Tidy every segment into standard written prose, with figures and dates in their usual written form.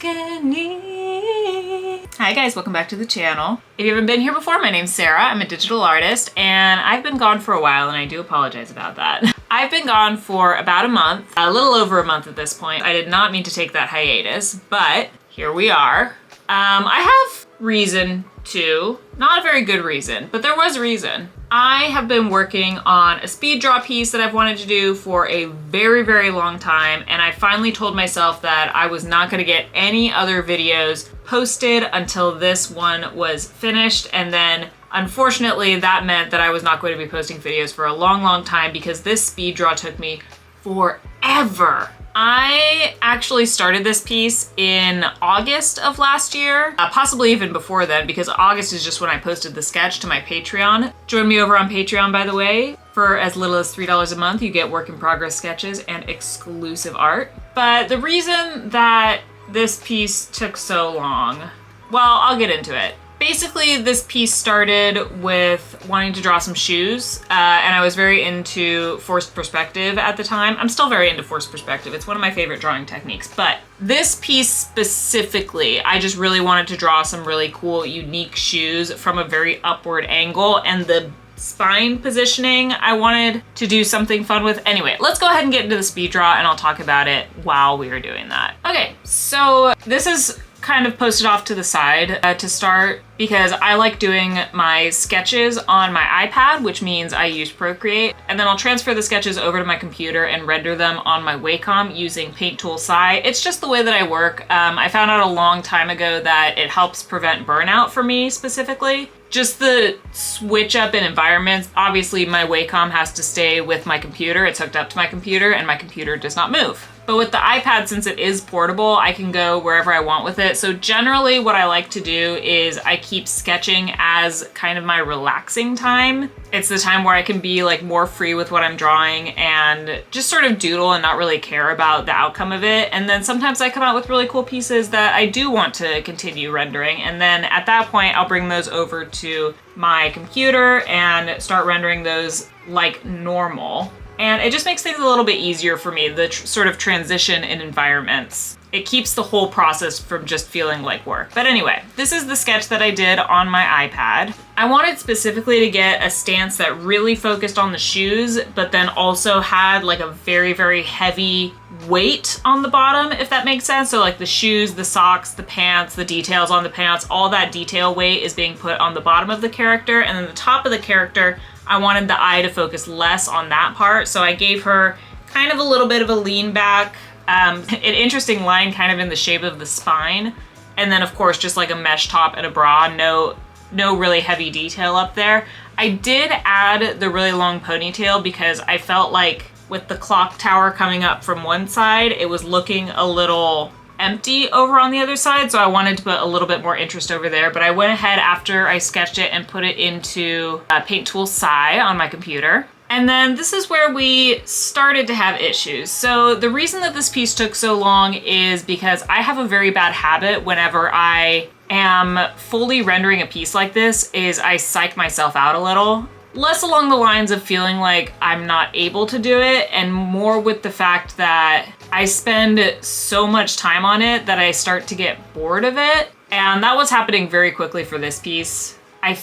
agony. Hi guys, welcome back to the channel. If you haven't been here before, my name's Sarah. I'm a digital artist and I've been gone for a while and I do apologize about that. I've been gone for about a month, a little over a month at this point. I did not mean to take that hiatus, but here we are. I have reason to, not a very good reason, but there was a reason. I have been working on a speed draw piece that I've wanted to do for a very, very long time, and I finally told myself that I was not gonna get any other videos posted until this one was finished, and then unfortunately that meant that I was not going to be posting videos for a long, long time because this speed draw took me forever. I actually started this piece in August of last year, possibly even before then, because August is just when I posted the sketch to my Patreon. Join me over on Patreon, by the way. For as little as $3 a month, you get work in progress sketches and exclusive art. But the reason that this piece took so long, well, I'll get into it. Basically, this piece started with wanting to draw some shoes, and I was very into forced perspective at the time. I'm still very into forced perspective. It's one of my favorite drawing techniques, but this piece specifically, I just really wanted to draw some really cool, unique shoes from a very upward angle, and the spine positioning, I wanted to do something fun with. Anyway, let's go ahead and get into the speed draw and I'll talk about it while we are doing that. Okay, so this is kind of posted off to the side to start because I like doing my sketches on my iPad, which means I use Procreate, and then I'll transfer the sketches over to my computer and render them on my Wacom using Paint Tool Sci. It's just the way that I work. I found out a long time ago that it helps prevent burnout for me specifically. Just the switch up in environments. Obviously my Wacom has to stay with my computer. It's hooked up to my computer and my computer does not move. But with the iPad, since it is portable, I can go wherever I want with it. So generally what I like to do is I keep sketching as kind of my relaxing time. It's the time where I can be like more free with what I'm drawing and just sort of doodle and not really care about the outcome of it. And then sometimes I come out with really cool pieces that I do want to continue rendering. And then at that point, I'll bring those over to my computer and start rendering those like normal. And it just makes things a little bit easier for me, the sort of transition in environments. It keeps the whole process from just feeling like work. But anyway, this is the sketch that I did on my iPad. I wanted specifically to get a stance that really focused on the shoes, but then also had like a very, very heavy weight on the bottom, if that makes sense. So like the shoes, the socks, the pants, the details on the pants, all that detail weight is being put on the bottom of the character, and then the top of the character, I wanted the eye to focus less on that part, so I gave her kind of a little bit of a lean back, an interesting line kind of in the shape of the spine, and then of course just like a mesh top and a bra, no really heavy detail up there. I did add the really long ponytail because I felt like with the clock tower coming up from one side, it was looking a little empty over on the other side, so I wanted to put a little bit more interest over there, but I went ahead after I sketched it and put it into Paint Tool Sci on my computer. And then this is where we started to have issues. So the reason that this piece took so long is because I have a very bad habit whenever I am fully rendering a piece like this is I psych myself out a little. Less along the lines of feeling like I'm not able to do it, and more with the fact that I spend so much time on it that I start to get bored of it. And that was happening very quickly for this piece. I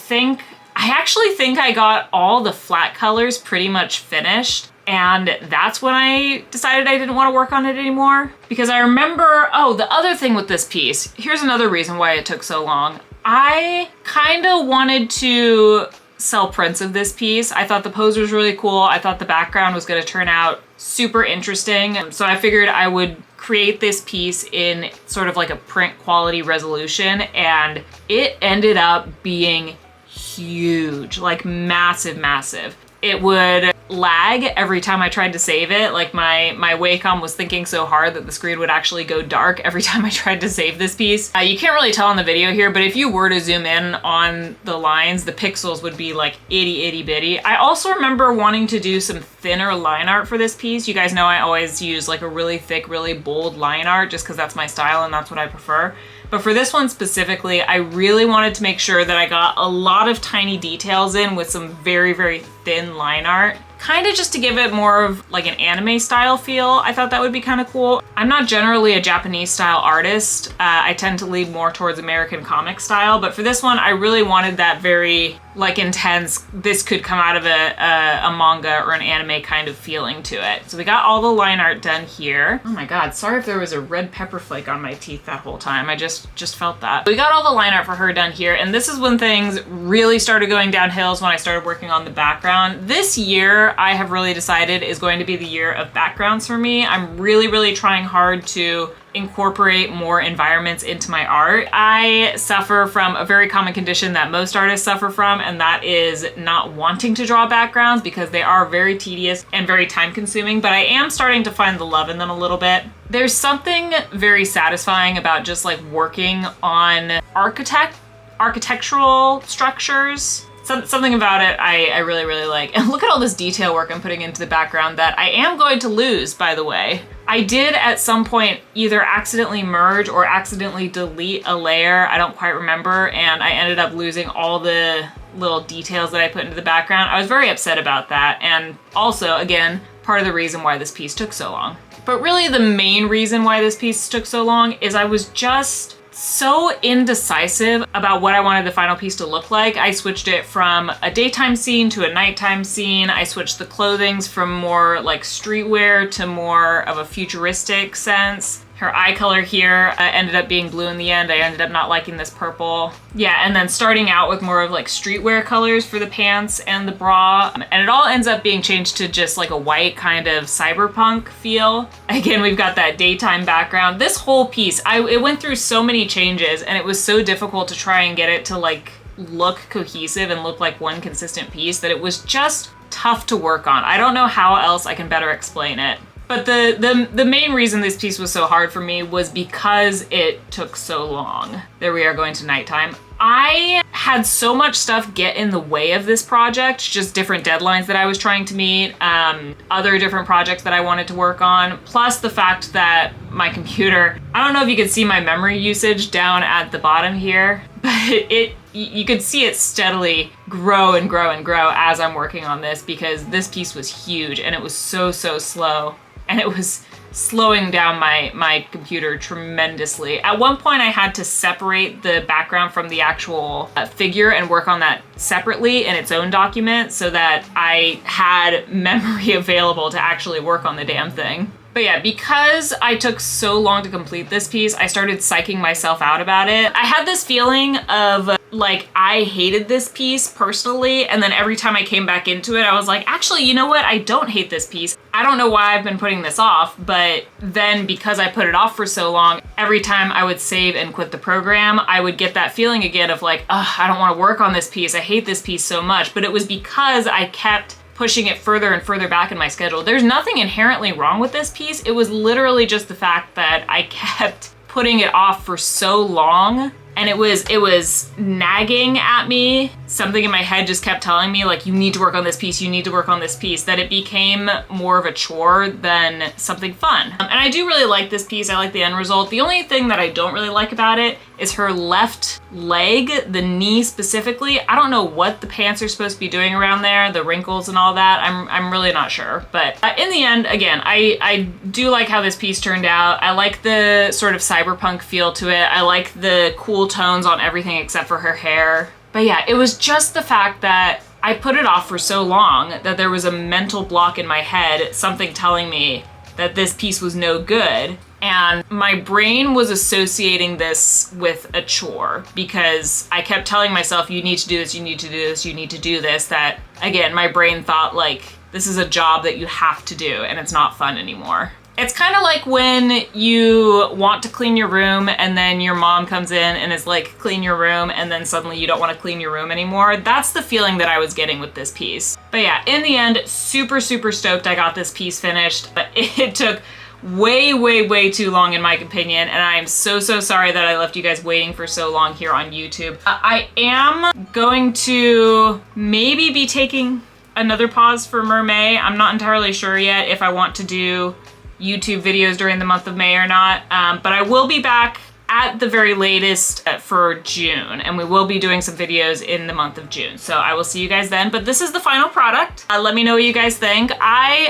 actually think I got all the flat colors pretty much finished. And that's when I decided I didn't want to work on it anymore. Because I remember, oh, the other thing with this piece, here's another reason why it took so long. I kind of wanted to sell prints of this piece. I thought the pose was really cool. I thought the background was going to turn out super interesting. So I figured I would create this piece in sort of like a print quality resolution, and it ended up being huge, like massive, massive. It would lag every time I tried to save it. Like my Wacom was thinking so hard that the screen would actually go dark every time I tried to save this piece. You can't really tell on the video here, but if you were to zoom in on the lines, the pixels would be like itty bitty. I also remember wanting to do some thinner line art for this piece. You guys know I always use like a really thick, really bold line art just because that's my style and that's what I prefer. But for this one specifically, I really wanted to make sure that I got a lot of tiny details in with some very, very thin line art. kind of just to give it more of like an anime style feel. I thought that would be kind of cool. I'm not generally a Japanese style artist. I tend to lean more towards American comic style, but for this one, I really wanted that very like intense, this could come out of a manga or an anime kind of feeling to it. So we got all the line art done here. Oh my God, sorry if there was a red pepper flake on my teeth that whole time. I just felt that. We got all the line art for her done here, and this is when things really started going downhill, is when I started working on the background. This year, I have really decided is going to be the year of backgrounds for me. I'm really trying hard to incorporate more environments into my art. I suffer from a very common condition that most artists suffer from, and that is not wanting to draw backgrounds because they are very tedious and very time consuming, but I am starting to find the love in them a little bit. There's something very satisfying about just like working on architectural structures. Something about it I really like. And look at all this detail work I'm putting into the background that I am going to lose, by the way. I did at some point either accidentally merge or accidentally delete a layer, I don't quite remember, and I ended up losing all the little details that I put into the background. I was very upset about that, and also, again, part of the reason why this piece took so long. But really the main reason why this piece took so long is I was just so indecisive about what I wanted the final piece to look like. I switched it from a daytime scene to a nighttime scene. I switched the clothings from more like streetwear to more of a futuristic sense. Her eye color here ended up being blue in the end. I ended up not liking this purple. Yeah, and then starting out with more of like streetwear colors for the pants and the bra. And it all ends up being changed to just like a white kind of cyberpunk feel. Again, we've got that daytime background. This whole piece, it went through so many changes, and it was so difficult to try and get it to like look cohesive and look like one consistent piece that it was just tough to work on. I don't know how else I can better explain it. But the main reason this piece was so hard for me was because it took so long. There we are going to nighttime. I had so much stuff get in the way of this project, just different deadlines that I was trying to meet, other different projects that I wanted to work on, plus the fact that my computer, I don't know if you can see my memory usage down at the bottom here, but you could see it steadily grow and grow and grow as I'm working on this, because this piece was huge and it was so slow. And it was slowing down my computer tremendously. At one point I had to separate the background from the actual figure and work on that separately in its own document so that I had memory available to actually work on the damn thing. But yeah, because I took so long to complete this piece, I started psyching myself out about it. I had this feeling of like I hated this piece personally, and then every time I came back into it, I was like, actually, you know what? I don't hate this piece. I don't know why I've been putting this off, but then because I put it off for so long, every time I would save and quit the program, I would get that feeling again of like, ugh, I don't want to work on this piece. I hate this piece so much. But it was because I kept pushing it further and further back in my schedule. There's nothing inherently wrong with this piece. It was literally just the fact that I kept putting it off for so long, and it was nagging at me. Something in my head just kept telling me like, you need to work on this piece, you need to work on this piece, that it became more of a chore than something fun. And I do really like this piece. I like the end result. The only thing that I don't really like about it is her left leg, the knee specifically. I don't know what the pants are supposed to be doing around there, the wrinkles and all that. I'm really not sure. But in the end, again, I do like how this piece turned out. I like the sort of cyberpunk feel to it. I like the cool tones on everything except for her hair. But yeah, it was just the fact that I put it off for so long that there was a mental block in my head, something telling me that this piece was no good. And my brain was associating this with a chore because I kept telling myself, you need to do this, you need to do this, you need to do this. That, again, my brain thought like, this is a job that you have to do and it's not fun anymore. It's kind of like when you want to clean your room and then your mom comes in and is like, clean your room, and then suddenly you don't want to clean your room anymore. That's the feeling that I was getting with this piece. But yeah, in the end, super stoked I got this piece finished. But it took way too long in my opinion, and I am so sorry that I left you guys waiting for so long here on YouTube. I am going to maybe be taking another pause for Mermaid. I'm not entirely sure yet if I want to do YouTube videos during the month of May or not, but I will be back at the very latest for June, and we will be doing some videos in the month of June. So I will see you guys then, but this is the final product. Let me know what you guys think.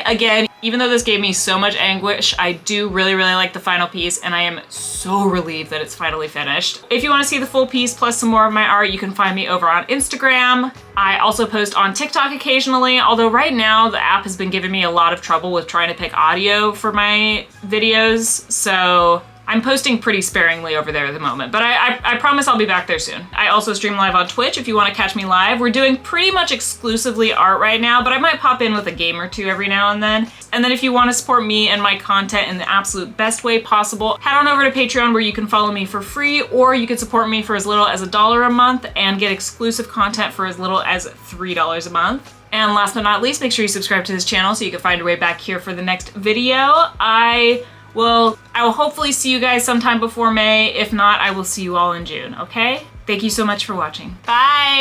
Again, even though this gave me so much anguish, I do really, really like the final piece, and I am so relieved that it's finally finished. If you want to see the full piece plus some more of my art, you can find me over on Instagram. I also post on TikTok occasionally, although right now the app has been giving me a lot of trouble with trying to pick audio for my videos, so I'm posting pretty sparingly over there at the moment, but I promise I'll be back there soon. I also stream live on Twitch if you want to catch me live. We're doing pretty much exclusively art right now, but I might pop in with a game or two every now and then. And then if you want to support me and my content in the absolute best way possible, head on over to Patreon where you can follow me for free, or you can support me for as little as $1 a month and get exclusive content for as little as $3 a month. And last but not least, make sure you subscribe to this channel so you can find your way back here for the next video. I will hopefully see you guys sometime before May. If not, I will see you all in June, okay? Thank you so much for watching. Bye!